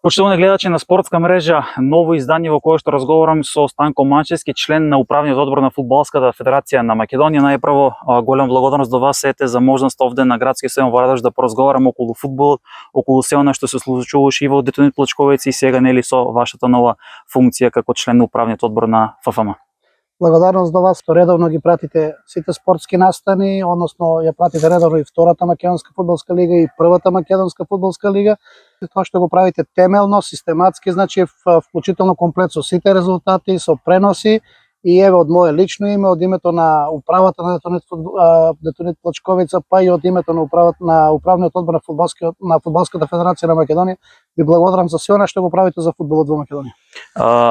Почитувани гледачи на спортска мрежа, ново издание во кое што разговарам со Станко Манчевски, член на управниот одбор на Фудбалската федерација на Македонија. Најпрво, голем благодарност до вас ете за можност овде на градски стадион во Радош да поразговарам околу фудбал, околу се она што се случуваше и во Детонит Плачковец и сега нели со вашата нова функција како член на управниот одбор на ФФМ. Благодарност до вас што редовно ги пратите сите спортски настани, односно ја пратите редовно и втората македонска фудбалска лига и првата македонска фудбалска лига. Тоа што го правите темелно, систематски, значи вклучително комплет со сите резултати, со преноси и еве од мое лично име, од името на управата на Детонит Плачковица, па и од името на управниот одбор на Фудбалската федерација на Македонија, ви благодарам за се она што го правите за фудбалот во Македонија.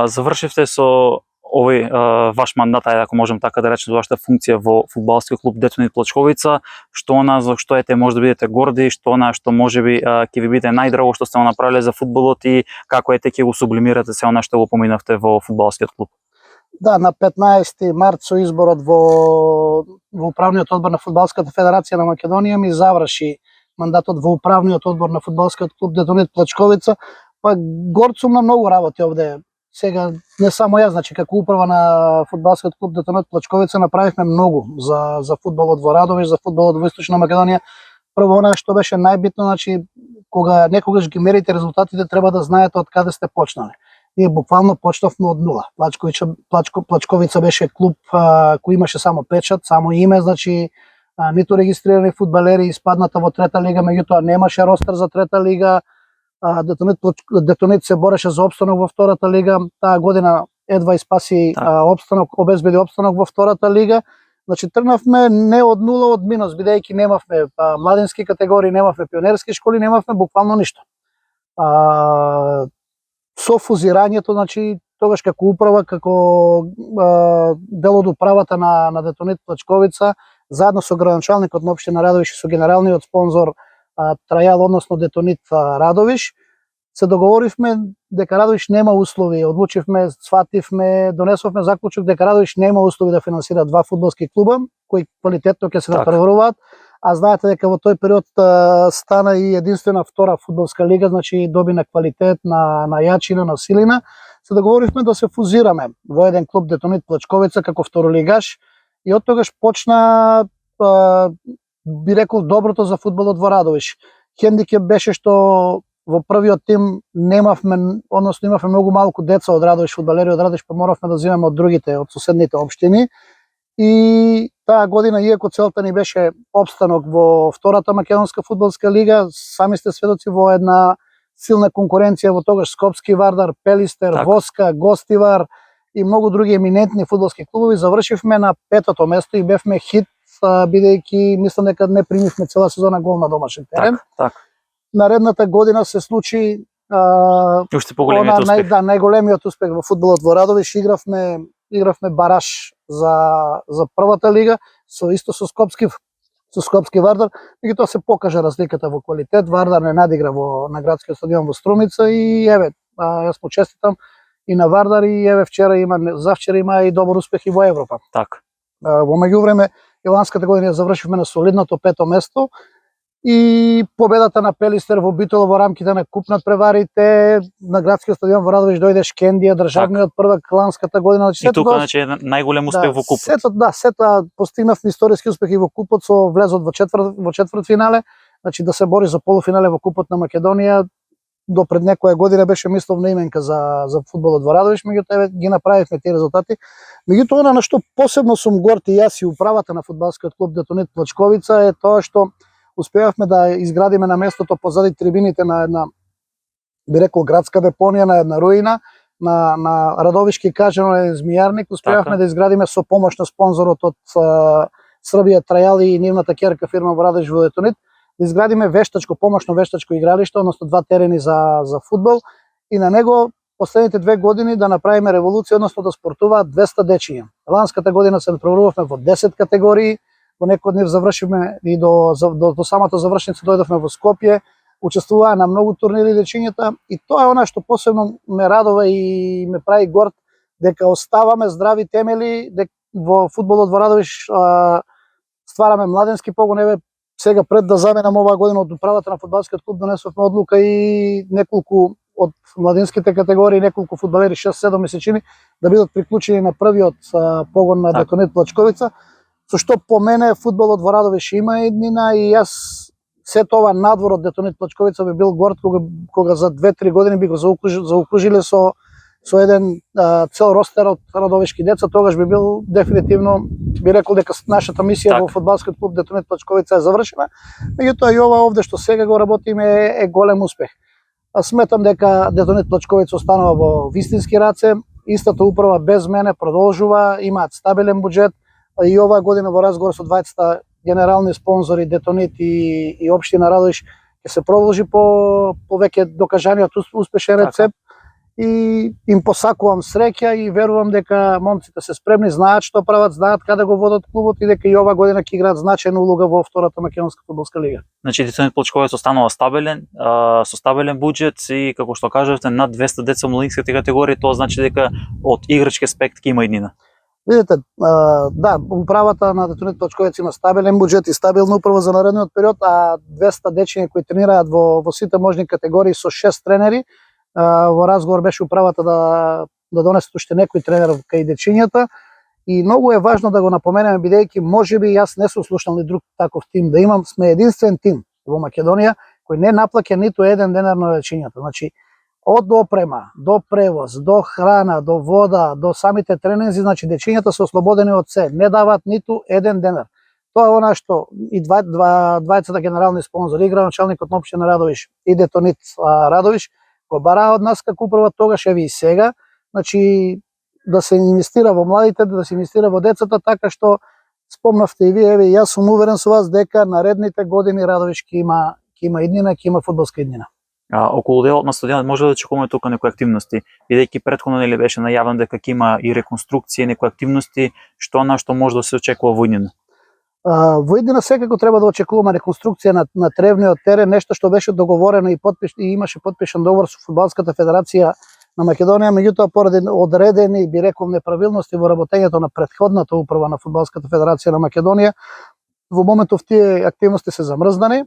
Завршивте со овој ваш мандат, ајде ако можем така да речем, вашата функција во фудбалскиот клуб Детонит Плачковица, што за што ете може да бидете горди, што што можеби ќе ви биде најдраго што сте направиле за фудбалот и како ќе го сублимирате се она што го поминавте во фудбалскиот клуб? Да, на 15 март со изборот во управниот одбор на Фудбалската федерација на Македонија ми заврши мандатот во управниот одбор на фудбалскиот клуб Детонит Плачковица. Па горд сум на многу работи овде. Сега не само јас, значи како управа на фудбалскиот клуб Детонит Плачковица направивме многу за фудбалот во Радовиш, за фудбалот во Источна Македонија. Прво она што беше најбитно, значи кога некогаш ги мерите резултатите, треба да знаете од каде сте почнале. Ние буквално почнавме од нула. Плачковица беше клуб кој имаше само печат, само име, значи ниту регистрирани фудбалери, испадната во трета лига, меѓутоа немаше ростер за трета лига. Детонит се бореше за опстанок во втората лига. Таа година едва испаси опстанок, обезбеди опстанок во втората лига. Значи тргнавме не од нула, од минус, бидејќи немавме младински категории, немавме пионерски школи, немавме буквално ништо. Со фузирањето, значи тогаш како управа, како дел од управата на Детонит Плачковица, заедно со градоначалникот на општина Радовиш и со генералниот спонзор Трајал, односно Детонит Радовиш, се договоривме дека Радовиш нема услови, одлучивме, свативме, донесовме заклучок дека Радовиш нема услови да финансира два фудбалски клуба кои квалитетно ќе се натпреваруваат, а знаете дека во тој период стана и единствена втора фудбалска лига, значи доби на квалитет, на јачина, на силина. Се договоривме да се фузираме во еден клуб Детонит Плачковица како второлигаш и од тогаш почна би рекол доброто за фудбалот во Радовиш. Хендикеп беше што во првиот тим немавме, односно имавме многу малку деца од Радовиш, фудбалери од Радовиш, па моравме да земеме од другите, од соседните општини. И таа година, иако целта ни беше опстанок во втората македонска фудбалска лига, сами сте сведоци во една силна конкуренција во тогаш Скопски Вардар, Пелистер, Воска, Гостивар и многу други еминентни фудбалски клубови, завршивме на петото место и бевме хит, бидејќи мислам дека не примивме цела сезона гол на домашен терен. Наредната година се случи најголемиот успех во фудбалот во Радовиш. Игравме бараж за првата лига со Скопски Вардар, меѓутоа се покажа разликата во квалитет. Вардар не надигра на градскиот стадион во Струмица и еве, јас му честитам и на Вардар и еве завчера има и добар успех и во Европа. Во меѓувреме и ланската година завршивме на солидното пето место и победата на Пелистер во Битола во рамките на куп надпреварите на градскиот стадион во Радовиш дојде Шкендија, државниот prvак ланската година. И тука значи најголем успех во купот. Сето постигнавме историски успехи во купот со влезот во четвртфинале, значи да се бори за полуфинале во купот на Македонија. До пред некоја година беше мисловна именка за фудбалот во Радовиш, меѓутоа ги направивме тие резултати. Меѓутоа она на што посебно сум горд и јас и управата на фудбалскиот клуб Детонит Плачковица е тоа што успеавме да изградиме на местото позади трибините на една, би рекол, градска депонија, на една руина, на Радовишки кажано змијарник, успеавме да изградиме со помош на спонзорот од Србија Трајал и нивната ќерка фирма во Радовиш во Детонит, да изградиме помошно вештачко игралиште, односно два терени за фудбал и на него последните 2 години да направиме револуција, односно да спортуваат 200 дечиња. Ланската година се натпреварувавме во 10 категории, во некој од нив завршивме и до самата завршница дојдовме во Скопје, учествуваа на многу турнири дечињата и тоа е она што посебно ме радува и ме прави горд, дека оставаме здрави темели, дека во фудбалот во Радовиш ствараме младенски погон. Еве сега пред да заменам оваа година од управата на фудбалскиот клуб донесовме одлука и неколку од младинските категории неколку фудбалери 6-7 месечини да бидат приклучени на првиот погон на Детонит Плачковица, со што по мене фудбалот во Радовиш има еднина и јас се тоа надвор од Детонит Плачковица би бил горд кога за 2-3 години би го заокружиле со еден цел ростер од радовишки деца, тогаш би бил дефинитивно, би рекол дека нашата мисија во фудбалскиот клуб Детонит Плачковица е завршена. Меѓутоа и ова овде што сега го работиме е голем успех. Сметам дека Детонит Плачковица останува во вистински раце, истата управа без мене продолжува, имаат стабилен буџет и оваа година во разговор со двајцата генерални спонзори Детонит и општина Радовиш ќе се продолжи по веќе докажаниот успешен рецепт. И им посакувам среќа и верувам дека момците се спремни, знаат што прават, знаат каде го водат клубот и дека и ова година ќе играат значајна улога во втората македонска фудбалска лига. Значи Детонит Плачковец останува стабилен, со стабилен буџет и како што кажавте над 200 деца младинските категории, тоа значи дека од играчки аспект ќе има иднина. Видите, да, управата на Детонит Плачковец има стабилен буџет и стабилна управа за наредниот период, а 200 дечиња кои тренираат во сите можни категории со 6 тренери. Во разговор беше управата да донесат уште некој тренер кај дечињата и многу е важно да го напоменеме бидејќи можеби јас не сум слушнал ни друг таков тим да имам, сме единствен тим во Македонија кој не наплаќа ниту еден денар на дечињата. Значи од опрема, до превоз, до храна, до вода, до самите тренинзи, значи дечињата се ослободени од се, не даваат ниту еден денар. Тоа е она што и двајцата генерални спонзори, градоначалникот на општина Радовиш и Детонит Радовиш го бараа од нас како управа тогаш, еви и сега, значи да се инвестира во младите, да се инвестира во децата, така што спомнавте и вие, еве јас сум уверен со вас дека наредните години Радовиш ќе има иднина, ќе има фудбалска иднина. Околу делот на стадионот може да очекуваме тука некои активности, бидејќи претходно нели беше најавен дека ќе има и реконструкција, некои активности, што може да се очекува во иднина? Во иднина секако треба да очекуваме реконструкција на тревниот терен, нешто што беше договорено и имаше подпишан договор со Фудбалската федерација на Македонија, меѓутоа поради одредени, би рекол, неправилности во работењето на претходната управа на Фудбалската федерација на Македонија, во моментов тие активности се замрзнати,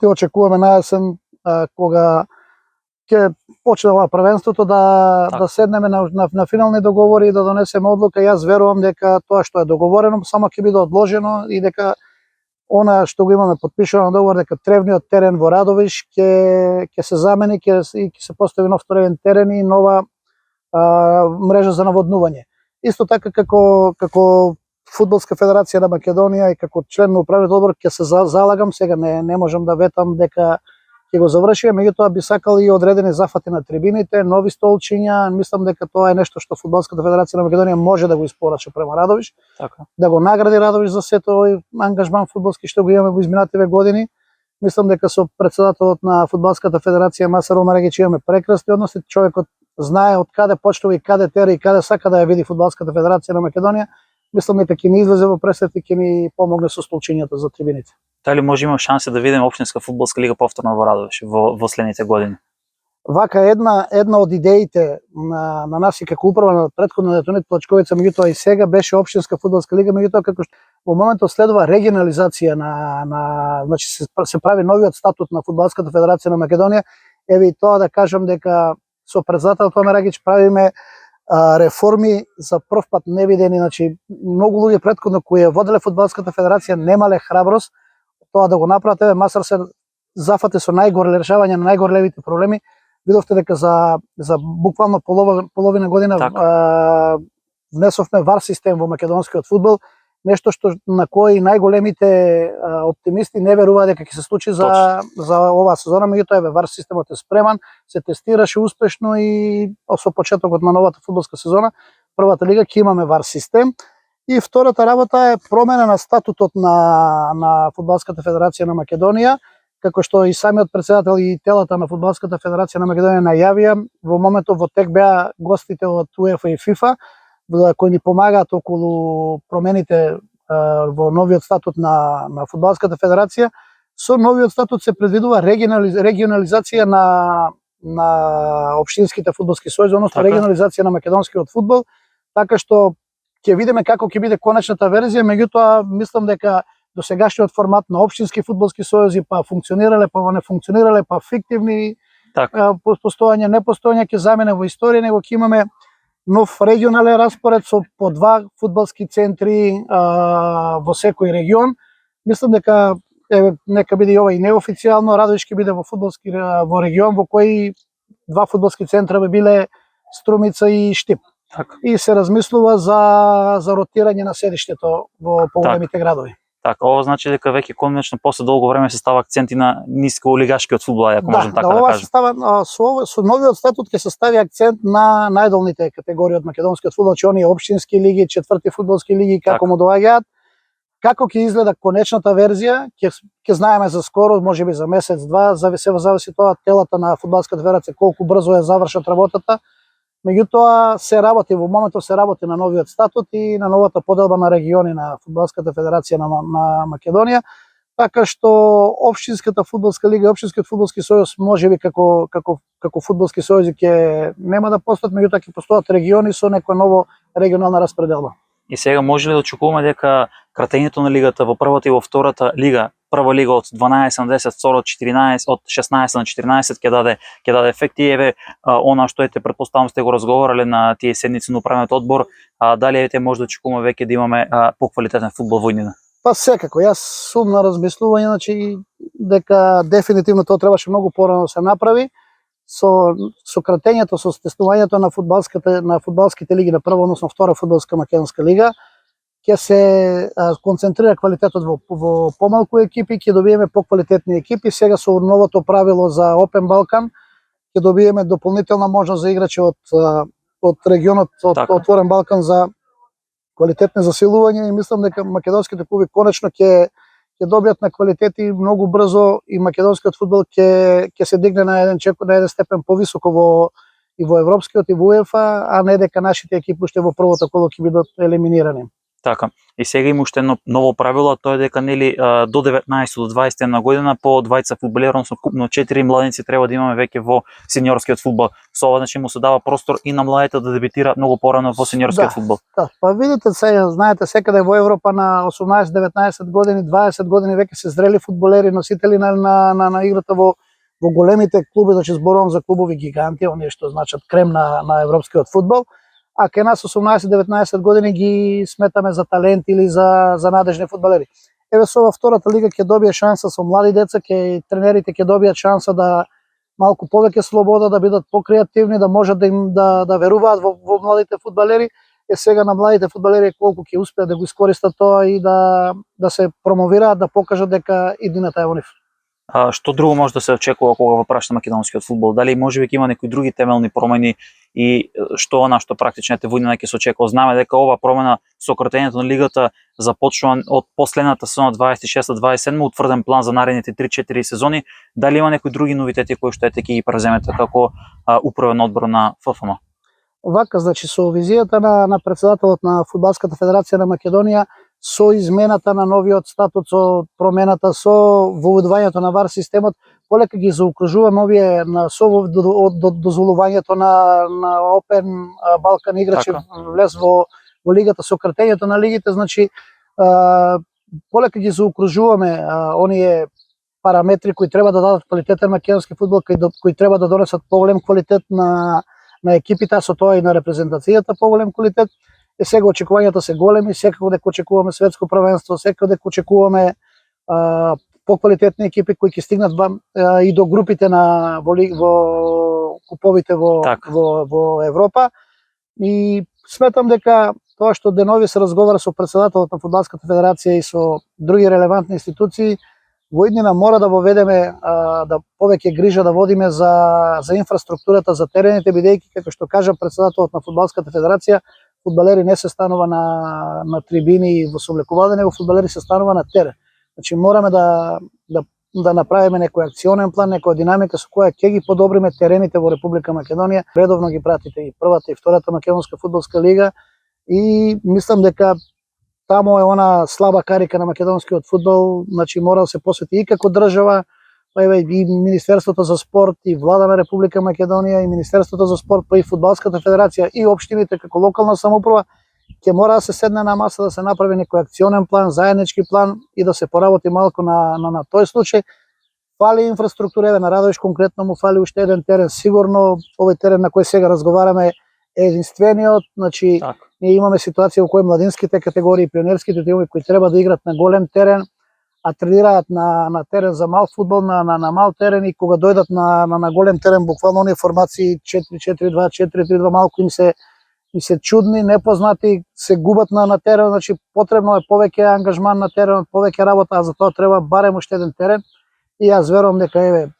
очекуваме најесен кога ќе почне ова првенството да седнеме на финални договори и да донесеме одлука. Јас верувам дека тоа што е договорено само ќе биде одложено и дека она што го имаме подпишано на договор, дека тревниот терен во Радовиш ќе се замени, ќе се постави нов тревен терен и нова мрежа за наводнување. Исто така како Фудбалска федерација на Македонија и како член на управниот одбор ќе се залагам, сега не можам да ветам дека ќе го завршиме, меѓутоа би сакал и одредени зафати на трибините, нови столчиња, мислам дека тоа е нешто што Фудбалската федерација на Македонија може да го испорача према Радовиш, да го награди Радовиш за сето овој ангажман фудбалски што го имаме во изминативе години. Мислам дека со претседателот на Фудбалската федерација Масар Омарагич имаме прекрасни односи, човекот знае од каде почнува и каде тера и каде сака да ја види Фудбалската федерација на Македонија. Мислам дека ќе ни излезе во пресет и ќе ни помогне со столчињата за трибините. Дали може има шанса да видиме општинска фудбалска лига повторно во Радовиш во следните години? Вака една од идеите на нас и како управа на претходно Детонит Плачковица, меѓутоа и сега беше општинска фудбалска лига, меѓутоа како што во моментот следува регионализација значи се прави новиот статут на Фудбалската федерација на Македонија. Еве и тоа да кажам дека со претседателот Омарагич правиме реформи за прв пат невидени, значи многу луѓе претходно кои ја воделе Фудбалската федерација немале храброст тоа да го направат. Еве Масар се зафати со решавање на најгорлевите проблеми. Видовте дека за буквално половина година внесовме ВАР систем во македонскиот фудбал, нешто на кој најголемите оптимисти не веруваат дека ќе се случи за оваа сезона, меѓутоа еве ВАР системот е спреман, се тестираше успешно и со почетокот на новата фудбалска сезона, првата лига ќе имаме ВАР систем. И втората работа е промена на статутот на Фудбалската федерација на Македонија, како што и самиот претседател и телата на Фудбалската федерација на Македонија најавија. Во моментот во тек беа гостите од УЕФА и ФИФА, кои ни помагаат околу промените во новиот статут на Фудбалската федерација. Со новиот статут се предвидува регионализација на општинските фудбалски сојузи, односно регионализација на македонскиот фудбал, така што ќе видиме како ќе биде конечната верзија, меѓутоа мислам дека досегашниот формат на општински фудбалски сојузи па функционирале, па не функционирале, па фиктивни Така. постојање, непостојање ќе замене во историја, него ќе имаме нов регионален распоред со по 2 фудбалски центри во секој регион. Мислам дека нека биде и ова и неофицијално, Радовиш ќе биде во регион во кој 2 фудбалски центра би биле Струмица и Штип. Така. И се размислува за ротирање на седиштето во поголемите градови. Така, ова значи дека веќе конечно после долго време се става акцент и на нисколигашкиот фудбал, ако можем така да ова кажем. се става со новиот статут ќе се стави акцент на најдолните категории од македонскиот фудбал, че оние општински лиги, четврти фудбалски лиги како му доаѓаат. Како ќе изгледа конечната верзија, ќе знаеме за скоро, можеби за месец-два, зависи тоа телата на фудбалската федерација колку брзо ја завршат работата. Меѓутоа се работи во моментов на новиот статут и на новата поделба на региони на фудбалската федерација на Македонија, така што општинската фудбалска лига и општинскиот фудбалски сојуз можеби како фудбалски сојузи ќе нема да постојат, меѓутоа ќе постојат региони со некоја ново регионална распределба. И сега може ли да очекуваме дека кратењето на лигата во првата и во втората лига, прва лига од 12 на 10, втора од 14, од 16 на 14 ќе даде ефекти? Еве она што претпоставам сте го разговарале на тие седници на управниот одбор, дали може да очекуваме веќе да имаме поквалитетен фудбал во иднина? Па секако, јас сум на размислување, значи дека дефинитивно тоа требаше многу порано да се направи. Со кратењето, со стеснувањето на фудбалските лиги на прва, односно втора фудбалска македонска лига, ќе се концентрира квалитетот во помалку екипи, ќе добиеме поквалитетни екипи. Сега со новото правило за Open Balkan ќе добиеме дополнителна можност за играчи од регионот од Отворен Балкан за квалитетни засилувања, и мислам дека македонските клуби конечно ќе добијат на квалитети многу брзо и македонскиот фудбал ќе се дигне на еден степен повисоко во европскиот и во УЕФА, а не дека нашите екипи уште во првото коло ќе бидат елиминирани. Така. И сега има уште едно ново правило, тоа е дека до 19 до 21 година по 20 фудбалери, односно купно 4 младенци треба да имаме веќе во сениорскиот фудбал. Со ова значи му се дава простор и на младите да дебитираат многу порано во сениорскиот фудбал. Да, па видите сега, знаете, секаде во Европа на 18-19 години, 20 години веќе се зрели фудбалери, носители на играта во големите клуби, значи зборувам за клубови гиганти, оние што значат крем на европскиот фудбал. А кај нас 18-19 години ги сметаме за талент или за надежни фудбалери. Еве со втората лига ќе добие шанса со млади деца, тренерите ќе добијат шанса да малку повеќе слобода, да бидат покреативни, да можат да веруваат во младите фудбалери. Сега на младите фудбалери колку ќе успеат да го искористат тоа и да се промовираат, да покажат дека иднината е во нив. Што друго може да се очекува кога го прашта македонскиот фудбал? Дали можеби ќе има некои други темелни промени и што практично во иднина ќе се очекува? Знаме дека ова промена со кратењето на лигата започнува од последната сезона 26-27, утврден план за наредните 3-4 сезони. Дали има некои други новитети кои што ќе ги преземете како управен одбор на ФФМ? Вака, значи со визијата на председателот на Фудбалската федерација на Македонија, со измената на новиот статут, со промената, со воведувањето на ВАР системот, полека ги заокружуваме овие со дозволувањето на Open Balkan играчи влез во лигата, со кратењето на лигите, значи полека ги заокружуваме оние параметри кои треба да дадат квалитетен македонски фудбал, кои треба да донесат поголем квалитет на екипите, а со тоа и на репрезентацијата поголем квалитет. И сега очекувањата се големи, секако дека очекуваме светско првенство, секако дека очекуваме поквалитетни екипи кои ќе стигнат и до групите во куповите во Европа. И сметам дека тоа што денови се разговара со председателот на Фудбалската федерација и со други релевантни институции, во иднина мора да воведеме да повеќе грижа да водиме за инфраструктурата, за терените, бидејќи како што кажа председателот на Фудбалската федерација, фудбалери не се станува на трибини и во сооблекување, него фудбалери се станува на терен. Значи мораме да направиме некој акционен план, некоја динамика со која ќе ги подобриме терените во Република Македонија. Редовно ги пратите и првата и втората македонска фудбалска лига и мислам дека таму е она слаба карика на македонскиот фудбал, значи мора да се посвети и како држава, и Министерството за спорт, и Влада на Република Македонија, и Министерството за спорт, па и Фудбалската федерација, и општините како локална самоуправа, ќе мора да се седне на маса, да се направи некој акционен план, заеднички план и да се поработи малку на тој случај. Фали инфраструктура, еве на Радовиш конкретно му фали уште еден терен. Сигурно овој терен на кој сега разговараме е единствениот, значи Така. ние имаме ситуација во кој младинските категории, пионерските тимови кои треба да играат на голем терен, а тренираат на терен за мал фудбал, на мал терен, и кога дојдат на голем терен, буквално оние формации 4-4-2, 4-3-2 малку им се чудни, непознати, се губат на терен, значи потребно е повеќе ангажман на теренот, повеќе работа, а за тоа треба барем уште еден терен. И јас верувам дека еве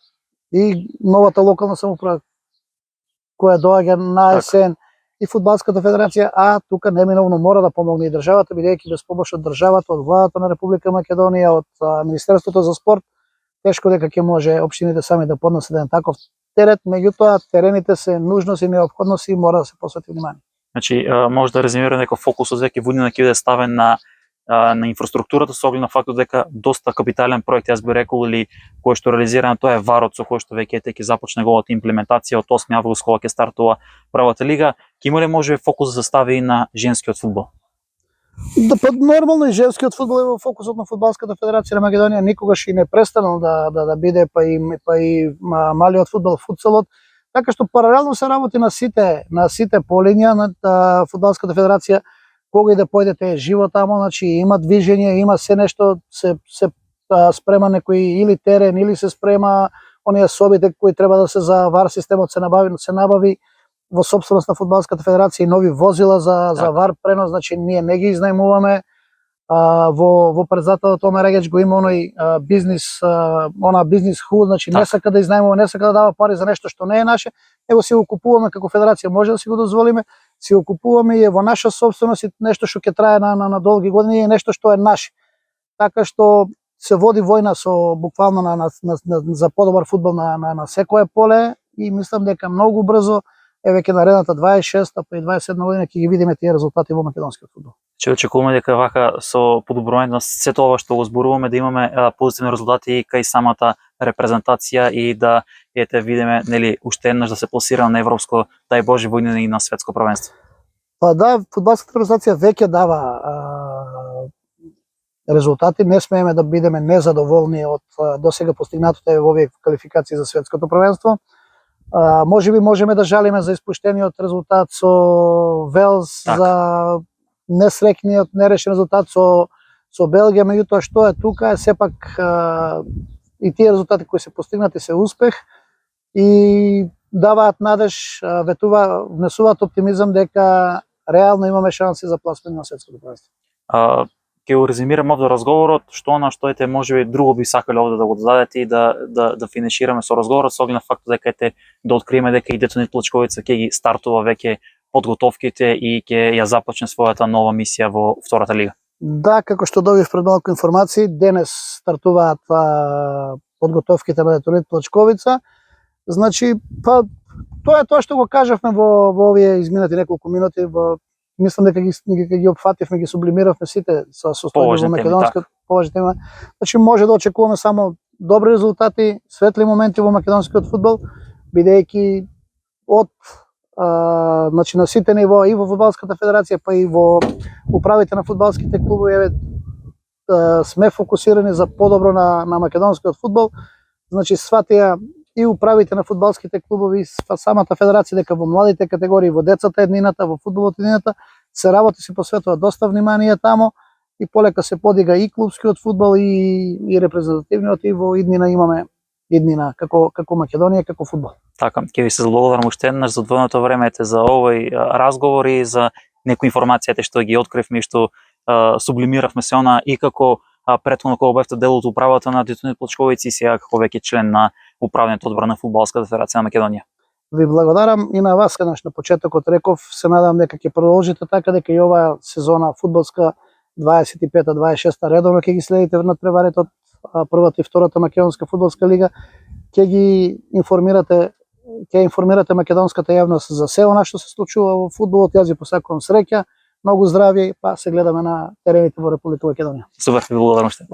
и новата локална самоуправа која доаѓа на есен и фудбалската федерација, а тука неминовно мора да помогне и државата, бидејќи без помош од државата, од владата на Република Македонија, од Министерството за спорт, тешко дека ќе може општините сами да поднесат еден таков терет, меѓутоа терените се нужност и неопходност и мора да се посвети внимание. Значи, може да резимираме дека фокусот веќе во иднина ќе биде ставен на инфраструктурата, со оглед на фактот дека доста капитален проект, јас би рекол, или кој што реализирано, тоа е варот со кој што веќе ќе започне неговата имплементација од 8 август кога ќе стартува првата лига. Ќе има ли може фокус да се стави и на женскиот фудбал? Да, па нормално и женскиот фудбал е во фокусот на фудбалската федерација на Македонија, никогаш и не престанал да биде, па и малиот фудбал, футсалот, така што паралелно се работи на сите полиња на фудбалската федерација. Кога и да појдете е живо тамо, значи има движење, има се нешто, се спрема некој или терен, или се спрема оние собите кои треба да се за вар системот се набави во сопственост на фудбалската федерација и нови возила за вар пренос, значи ние не ги изнајмуваме. Во предзателот Оме Регеч го има оној бизнис хул, значи не сака да изнајмува, не сака да дава пари за нешто што не е наше, него си го купуваме како федерација, може да си го дозволиме, си го купуваме и е во наша собственост и нешто што ќе трае на долги години и нешто што е наше. Така што се води војна со буквално за подобар фудбал на секое поле и мислам дека многу брзо еве ќе наредната 26-та па и 27 година ќе ги видиме тие резултати во македонскиот фудбал. Че очекуваме дека вака со подобрување на сето ова што го зборуваме да имаме позитивни резултати кај самата репрезентација и да видиме нели уште еднаш да се пласира на европско, дај Боже, војна и на светско првенство. Па да, фудбалската репрезентација веќе дава резултати, не смееме да бидеме незадоволни од досега постигнатото во овие квалификации за светското првенство. Можеби можеме да жалиме за испуштениот резултат со Велс, за несрекниот нерешен резултат со Белгија, меѓутоа што е тука е сепак и тие резултати кои се постигнати се успех и даваат надеж, внесуваат оптимизам дека реално имаме шанси за пласмент на светското првенство. Ќе го резимирам овде разговорот, што можеби друго би сакале овде да го додадете и да финишираме со разговорот, со оглед на фактот дека да откриеме дека и Детонит Плачковица ќе ги стартува веќе подготовките и ќе ја започне својата нова мисија во втората лига. Да, како што добив пред малку информации, денес стартуваат подготовките на Детонит Плачковица. Значи, па тоа е тоа што го кажавме во овие изминати неколку минути, мислам дека ги опфативме, ги сублимиравме сите со состојбо во македонскиот положително. Значи може да очекуваме само добри резултати, светли моменти во македонскиот фудбал, бидејќи од значи на сите ниво и во фудбалската федерација па и во управите на фудбалските клубови сме фокусирани за подобро на македонскиот фудбал. Значи сватија и управите на фудбалските клубови и самата федерација дека во младите категории, во децата еднината, во фудбалот еднината се работи, се посветува доста внимание тамо и полека се подига и клубскиот фудбал и репрезентативниот и во иднина имаме иднина како Македонија, како фудбал. Така, ќе ви се благодарам уште еднаш за одвоеното време за овој разговор и за некои информацијата што ги откривме и што сублимиравме се она и како претходно кога бевте дел од управата на Детонит Плачковица и сега како веќе член на управниот одбор на фудбалската федерација на Македонија. Ви благодарам и на вас, на почетокот реков, се надам дека ќе продолжите така, дека и оваа сезона фудбалска 25-26 редовно ќе ги следите надпреварите од првата и втората македонска фудбалска лига, ќе информирате македонската јавност за се она што се случува во фудбалот. Јас ви посакувам среќа, многу здравје, па се гледаме на терените во Република Македонија. Супер, ви благодарам уште.